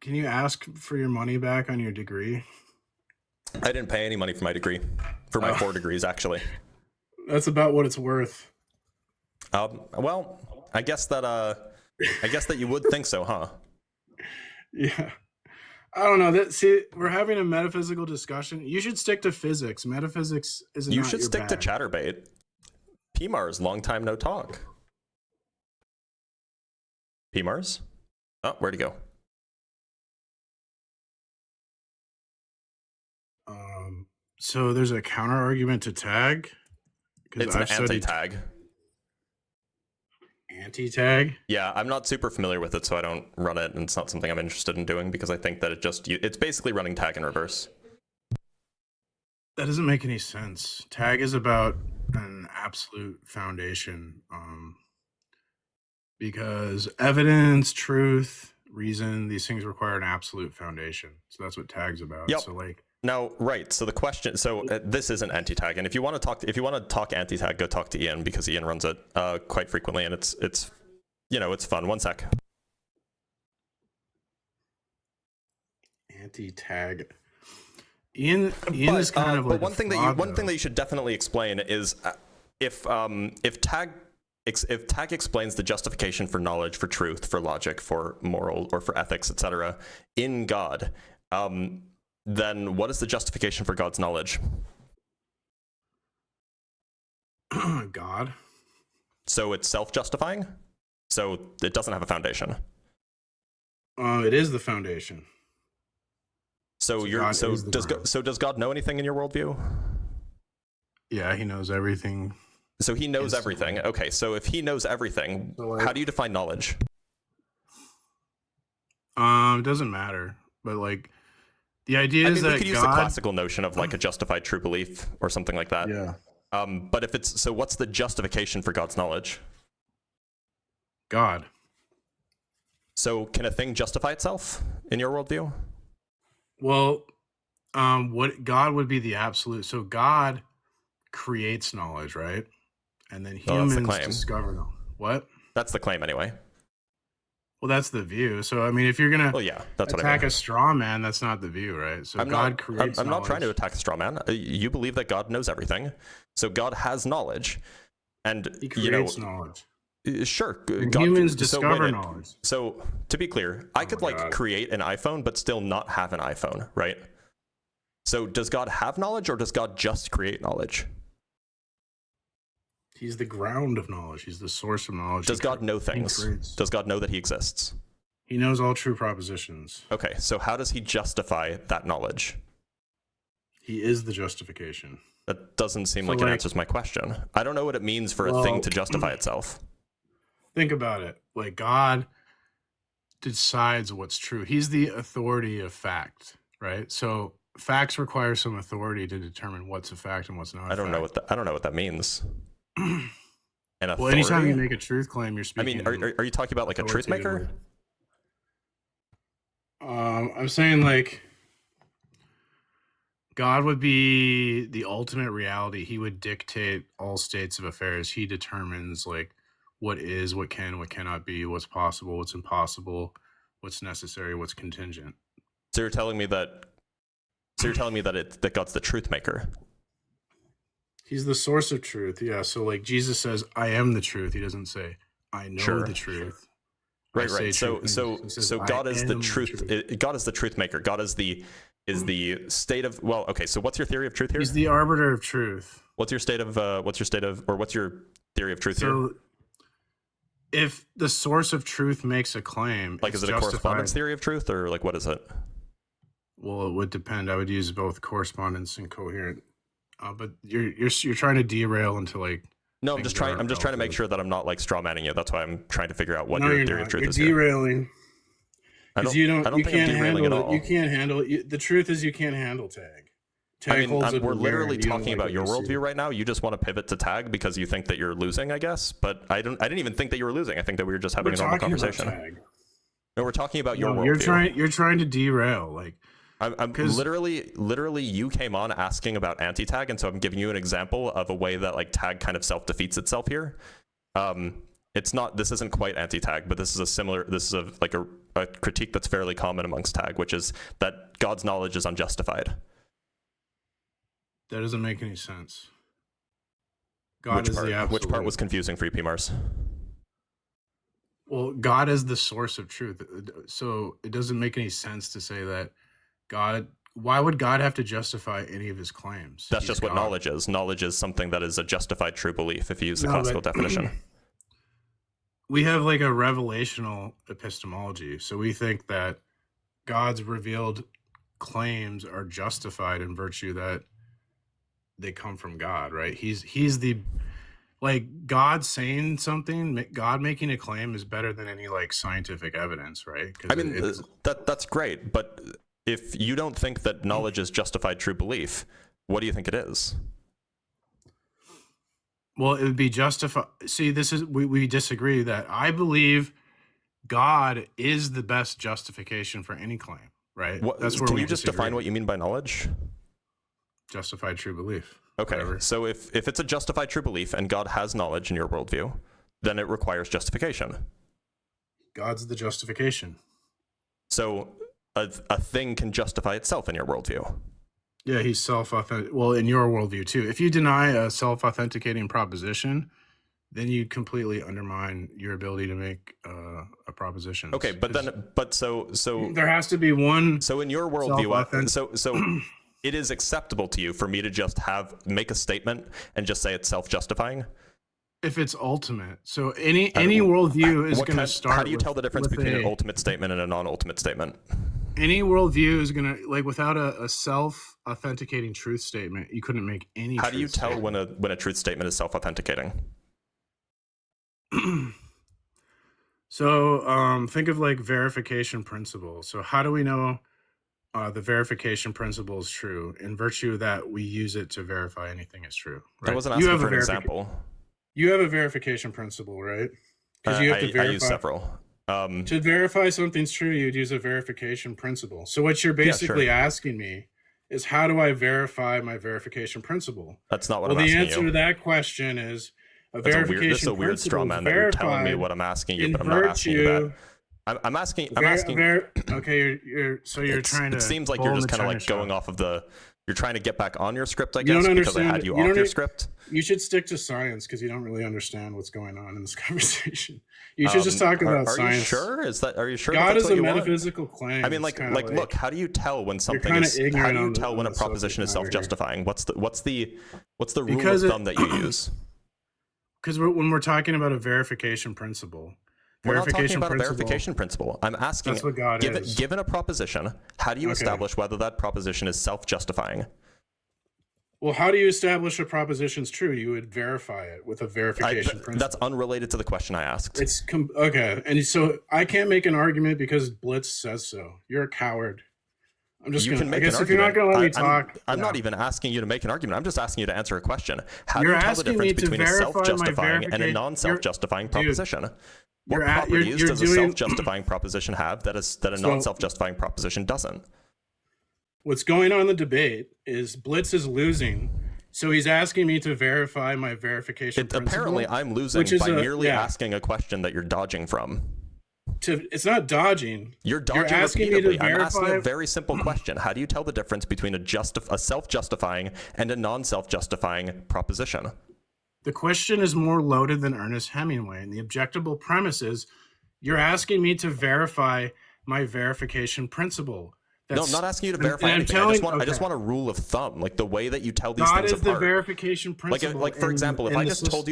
Can you ask for your money back on your degree? I didn't pay any money for my degree, for my 4 degrees actually. That's about what it's worth. Well, I guess that you would think so, huh? Yeah. I don't know. See, we're having a metaphysical discussion. You should stick to physics. Metaphysics is not your bag. You should stick to Chatterbait. PMARS, long time no talk. PMARS? Oh, where'd he go? So there's a counter argument to tag. It's an anti-tag. Anti-tag? Yeah, I'm not super familiar with it, so I don't run it, and it's not something I'm interested in doing because I think that it's basically running tag in reverse. That doesn't make any sense. Tag is about an absolute foundation, because evidence, truth, reason, these things require an absolute foundation. So that's what tag's about. Yep. So like. Now, right. So the question. So this is an anti-tag, and if you want to talk anti-tag, go talk to Ian because Ian runs it quite frequently, and it's it's fun. One sec. Anti-tag. Ian is kind of like. But one thing that you should definitely explain is if tag explains the justification for knowledge, for truth, for logic, for moral, or for ethics, etc., in God, then what is the justification for God's knowledge? God. So it's self-justifying? So it doesn't have a foundation? It is the foundation. So does God know anything in your worldview? Yeah, he knows everything. So he knows everything. Okay, so if he knows everything, how do you define knowledge? It doesn't matter. But like the idea is that we could use the classical notion of like a justified true belief or something like that. Yeah. But if it's so, what's the justification for God's knowledge? God. So can a thing justify itself in your worldview? Well, what God would be the absolute. So God creates knowledge, right? And then humans discover knowledge. What? That's the claim anyway. Well, that's the view. So, I mean, if you're going to attack a straw man, that's not the view, right? So God creates knowledge. I'm not trying to attack a straw man. You believe that God knows everything. So God has knowledge. And he creates knowledge. Sure. Humans discover knowledge. So to be clear, I could create an iPhone, but still not have an iPhone, right? So does God have knowledge or does God just create knowledge? He's the ground of knowledge. He's the source of knowledge. Does God know things? Does God know that he exists? He knows all true propositions. Okay, so how does he justify that knowledge? He is the justification. That doesn't seem like it answers my question. I don't know what it means for a thing to justify itself. Think about it. Like God decides what's true. He's the authority of fact, right? So facts require some authority to determine what's a fact and what's not. I don't know what that means. Well, anytime you make a truth claim, you're speaking. I mean, are you talking about like a truth maker? I'm saying like God would be the ultimate reality. He would dictate all states of affairs. He determines like what is, what can, what cannot be, what's possible, what's impossible, what's necessary, what's contingent. So you're telling me that that God's the truth maker. He's the source of truth. Yeah. So like Jesus says, I am the truth. He doesn't say, I know the truth. Right. So God is the truth. God is the truth maker. God is the state of, well, okay. So what's your theory of truth here? He's the arbiter of truth. What's your theory of truth here? If the source of truth makes a claim, like, is it a correspondence theory of truth or like, what is it? Well, it would depend. I would use both correspondence and coherent. But you're trying to derail into like. No, I'm just trying to make sure that I'm not like straw manning you. That's why I'm trying to figure out what your theory of truth is. You're derailing. Because you don't think I'm derailing at all. You can't handle it. The truth is you can't handle tag. We're literally talking about your worldview right now. You just want to pivot to tag because you think that you're losing, I guess. But I didn't even think that you were losing. I think that we were just having a normal conversation. No, we're talking about your worldview. You're trying to derail. Like I'm literally you came on asking about anti-tag, and so I'm giving you an example of a way that like tag kind of self-defeats itself here. This isn't quite anti-tag, but this is a critique that's fairly common amongst Tag, which is that God's knowledge is unjustified. That doesn't make any sense. God is the absolute. Which part was confusing for you, P. Mars? Well, God is the source of truth. So it doesn't make any sense to say that God. Why would God have to justify any of his claims? That's just what knowledge is. Knowledge is something that is a justified true belief, if you use the classical definition. We have like a revelational epistemology. So we think that God's revealed claims are justified in virtue that they come from God, right? He's the, like, God saying something, God making a claim is better than any like scientific evidence, right? I mean, that's great, but if you don't think that knowledge is justified true belief, what do you think it is? Well, it would be justified. See, we disagree that I believe God is the best justification for any claim, right? That's where Can you just define what you mean by knowledge? Justified true belief. Okay, whatever. So if it's a justified true belief and God has knowledge in your worldview, then it requires justification. God's the justification. So a thing can justify itself in your worldview. Yeah, he's self-authentic. Well, in your worldview too. If you deny a self-authenticating proposition, then you completely undermine your ability to make a proposition. Okay, but so there has to be one. So in your worldview, so it is acceptable to you for me to just make a statement and just say it's self-justifying? If it's ultimate. So any worldview is going to start. How do you tell the difference between an ultimate statement and a non-ultimate statement? Any worldview is going to, like, without a self-authenticating truth statement, you couldn't make any. How do you tell when a truth statement is self-authenticating? So think of like verification principle. So how do we know the verification principle is true? In virtue that we use it to verify anything is true. Right? I wasn't asking for an example. You have a verification principle, right? Because you have to verify. I use several. To verify something's true, you'd use a verification principle. So what you're basically asking me is, how do I verify my verification principle? That's not what I'm asking you. Well, the answer to that question is this is a weird straw man that you're telling me what I'm asking you, but I'm not asking you that. I'm asking. Okay, you're trying to. It seems like you're just kind of like going off of the. You're trying to get back on your script, I guess, because I had you off your script. You should stick to science because you don't really understand what's going on in this conversation. You should just talk about science. Are you sure? Are you sure? God is a metaphysical claim. I mean, like, look. How do you tell when something is? How do you tell when a proposition is self-justifying? What's the rule of thumb that you use? Because when we're talking about a verification principle. We're not talking about a verification principle. I'm asking, that's what God is. Given a proposition, how do you establish whether that proposition is self-justifying? Well, how do you establish a proposition's true? You would verify it with a verification principle. That's unrelated to the question I asked. Okay, and so I can't make an argument because Blitz says so. You're a coward. I'm just going to. I guess if you're not going to let me talk, I'm not even asking you to make an argument. I'm just asking you to answer a question. How do you tell the difference between a self-justifying and a non-self-justifying proposition? What properties does a self-justifying proposition have that a non-self-justifying proposition doesn't? What's going on in the debate is Blitz is losing, so he's asking me to verify my verification principle. Apparently, I'm losing by merely asking a question that you're dodging from. It's not dodging. You're dodging repeatedly. I'm asking a very simple question. How do you tell the difference between a self-justifying and a non-self-justifying proposition? The question is more loaded than Ernest Hemingway, and the objectable premise is you're asking me to verify my verification principle. No, I'm not asking you to verify anything. I just want a rule of thumb, like the way that you tell these things apart. God is the verification principle. Like for example, if I just told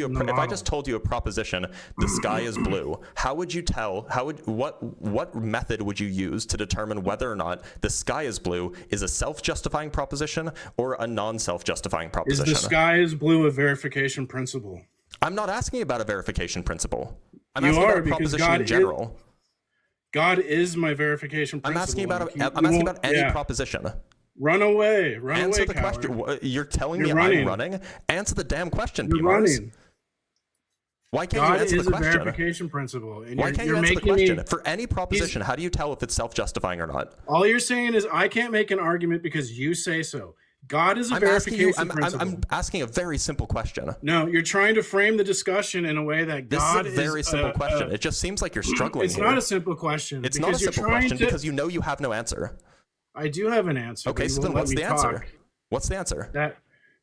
you a proposition, the sky is blue, how would you tell? What method would you use to determine whether or not the sky is blue is a self-justifying proposition or a non-self-justifying proposition? Is the sky is blue a verification principle? I'm not asking you about a verification principle. I'm asking about a proposition in general. God is my verification principle. I'm asking about any proposition. Run away. Answer the question. You're telling me I'm running? Answer the damn question, P. Mars. Why can't you answer the question? God is a verification principle. And why can't you answer the question? For any proposition, how do you tell if it's self-justifying or not? All you're saying is I can't make an argument because you say so. God is a verification principle. I'm asking a very simple question. No, you're trying to frame the discussion in a way that God is a very simple question. It just seems like you're struggling. It's not a simple question. It's not a simple question because you know you have no answer. I do have an answer. Okay, so then what's the answer? What's the answer? That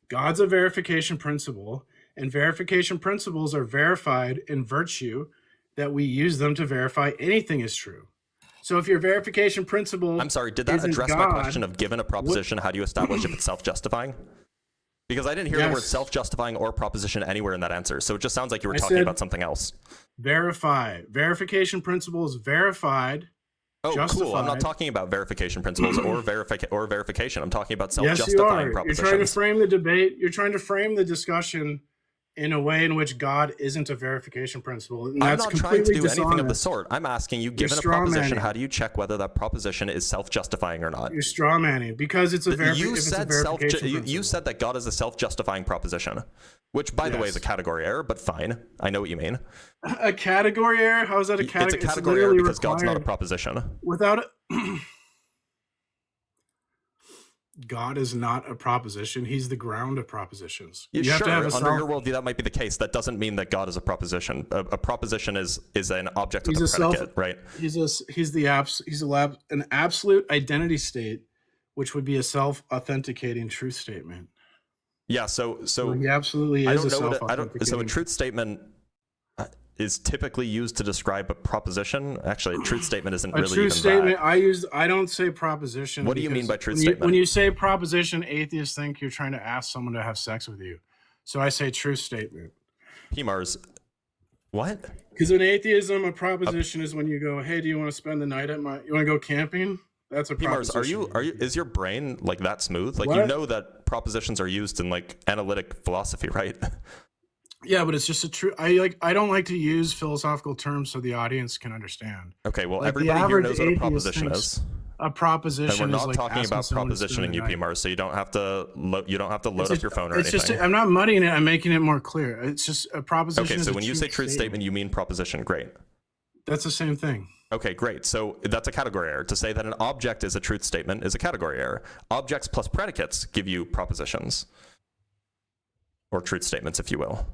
God's a verification principle, and verification principles are verified in virtue that we use them to verify anything is true. So if your verification principle... I'm sorry, did that address my question of given a proposition, how do you establish if it's self-justifying? Because I didn't hear the word self-justifying or proposition anywhere in that answer, so it just sounds like you were talking about something else. Verify. Verification principle is verified. Oh, justified. Cool. I'm not talking about verification principles or verification. I'm talking about self-justifying propositions. You're trying to frame the debate. You're trying to frame the discussion in a way in which God isn't a verification principle. And I'm not trying to do anything of the sort. I'm asking you, given a proposition, how do you check whether that proposition is self-justifying or not? You're straw manning because it's a verification principle. You said that God is a self-justifying proposition, which, by the way, is a category error, but fine. I know what you mean. A category error? How is that a category? It's a category error because God's not a proposition. Without God is not a proposition. He's the ground of propositions. Yeah, you have to have under your worldview, that might be the case. That doesn't mean that God is a proposition. A proposition is an object with a predicate, right? He's an absolute identity state, which would be a self-authenticating truth statement. Yeah. So he absolutely is So a truth statement is typically used to describe a proposition. Actually, a truth statement isn't really truth statement. I don't say proposition. What do you mean by truth statement? When you say proposition, atheists think you're trying to ask someone to have sex with you. So I say truth statement. PMARS, what? Because in atheism, a proposition is when you go, "Hey, do you want to spend the night at you want to go camping?" That's a proposition. PMARS, are you? Is your brain like that smooth? Like, you know that propositions are used in like analytic philosophy, right? Yeah, but it's just a true. I don't like to use philosophical terms so the audience can understand. Okay, well, everybody here knows what a proposition is. A proposition. And we're not talking about propositioning you, PMAR, so you don't have to load up your phone or anything. I'm not muddying it. I'm making it more clear. It's just a proposition. Okay, so when you say truth statement, you mean proposition. Great. That's the same thing. Okay, great. So that's a category error. To say that an object is a truth statement is a category error. Objects plus predicates give you propositions, or truth statements, if you will.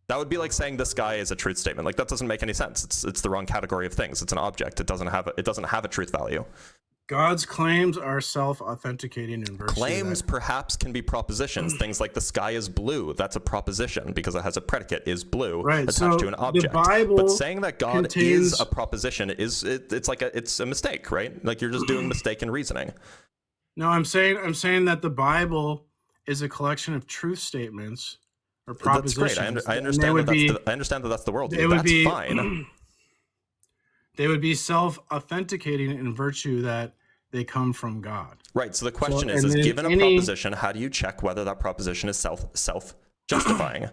That would be like saying the sky is a truth statement. Like, that doesn't make any sense. It's the wrong category of things. It's an object. It doesn't have a truth value. God's claims are self-authenticating in virtue. Claims perhaps can be propositions. Things like the sky is blue. That's a proposition because it has a predicate, is blue, attached to an object. But saying that God is a proposition it's a mistake, right? Like, you're just doing mistaken reasoning. No, I'm saying that the Bible is a collection of truth statements. Or propositions. That's great. I understand that that's the worldview. That's fine. They would be self-authenticating in virtue that they come from God. Right. So the question is given a proposition, how do you check whether that proposition is self-justifying?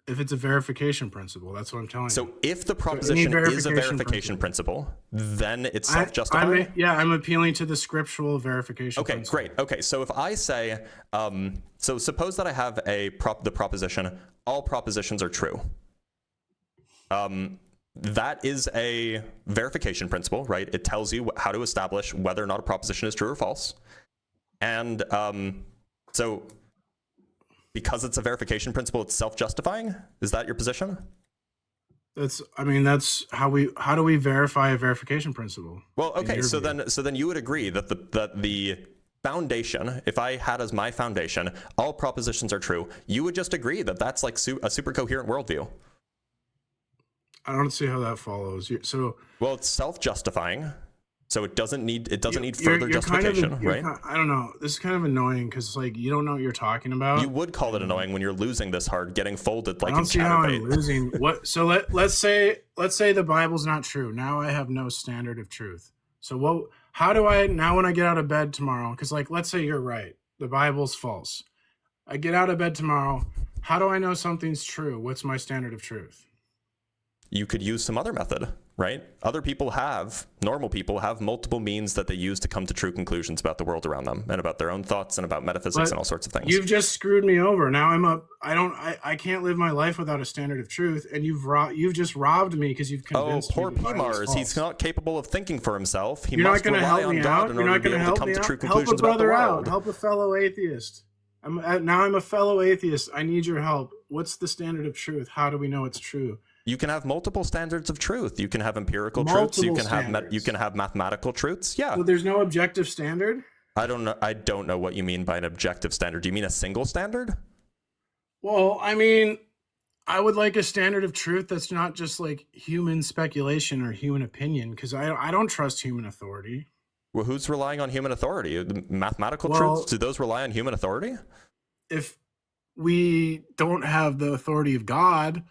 If it's a verification principle, that's what I'm telling you. So if the proposition is a verification principle, then it's self-justifying? I'm appealing to the scriptural verification principle. Okay, great. Okay, so if I say, so suppose that I have the proposition, all propositions are true. That is a verification principle, right? It tells you how to establish whether or not a proposition is true or false. And so because it's a verification principle, it's self-justifying? Is that your position? That's how do we verify a verification principle? Well, okay, so then you would agree that the foundation, if I had as my foundation, all propositions are true, you would just agree that that's like a super coherent worldview. I don't see how that follows. Well, it's self-justifying, so it doesn't need further justification, right? I don't know. This is kind of annoying because you don't know what you're talking about. You would call it annoying when you're losing this hard, getting folded like in Chatterbait. I don't see how I'm losing. What? So let's say the Bible's not true. Now I have no standard of truth. So how do I now when I get out of bed tomorrow? Because let's say you're right, the Bible's false. I get out of bed tomorrow. How do I know something's true? What's my standard of truth? You could use some other method. right? Normal people have multiple means that they use to come to true conclusions about the world around them and about their own thoughts and about metaphysics and all sorts of things. You've just screwed me over. Now I can't live my life without a standard of truth, and you've just robbed me because you've convinced me. Oh, poor P-Mars. He's not capable of thinking for himself. You're not going to help me out. You're not going to help me out. Help a brother out. Help a fellow atheist. I'm a fellow atheist. I need your help. What's the standard of truth? How do we know it's true? You can have multiple standards of truth. You can have empirical truths. You can have mathematical truths. Yeah. So there's no objective standard? I don't know what you mean by an objective standard. Do you mean a single standard? Well, I mean, I would like a standard of truth that's not just like human speculation or human opinion, because I don't trust human authority. Well, who's relying on human authority? Mathematical truths? Do those rely on human authority? If we don't have the authority of God,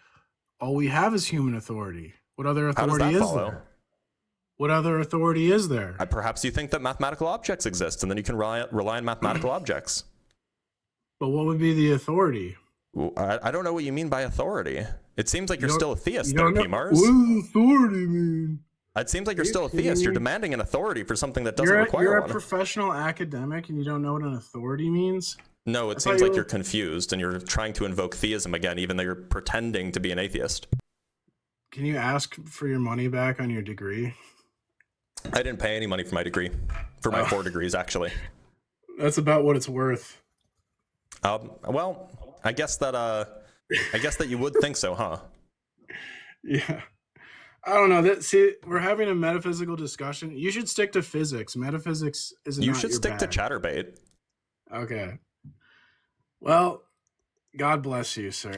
all we have is human authority. What other authority is there? What other authority is there? Perhaps you think that mathematical objects exist, and then you can rely on mathematical objects. But what would be the authority? Well, I don't know what you mean by authority. It seems like you're still a theist there, P-Mars. What does authority mean? It seems like you're still a theist. You're demanding an authority for something that doesn't require one. You're a professional academic, and you don't know what an authority means? No, it seems like you're confused, and you're trying to invoke theism again, even though you're pretending to be an atheist. Can you ask for your money back on your degree? I didn't pay any money for my degree. For my 4 degrees, actually. That's about what it's worth. Well, I guess that you would think so, huh? Yeah. I don't know. See, we're having a metaphysical discussion. You should stick to physics. Metaphysics is not your bag. You should stick to Chatterbait. Okay. Well, God bless you, sir.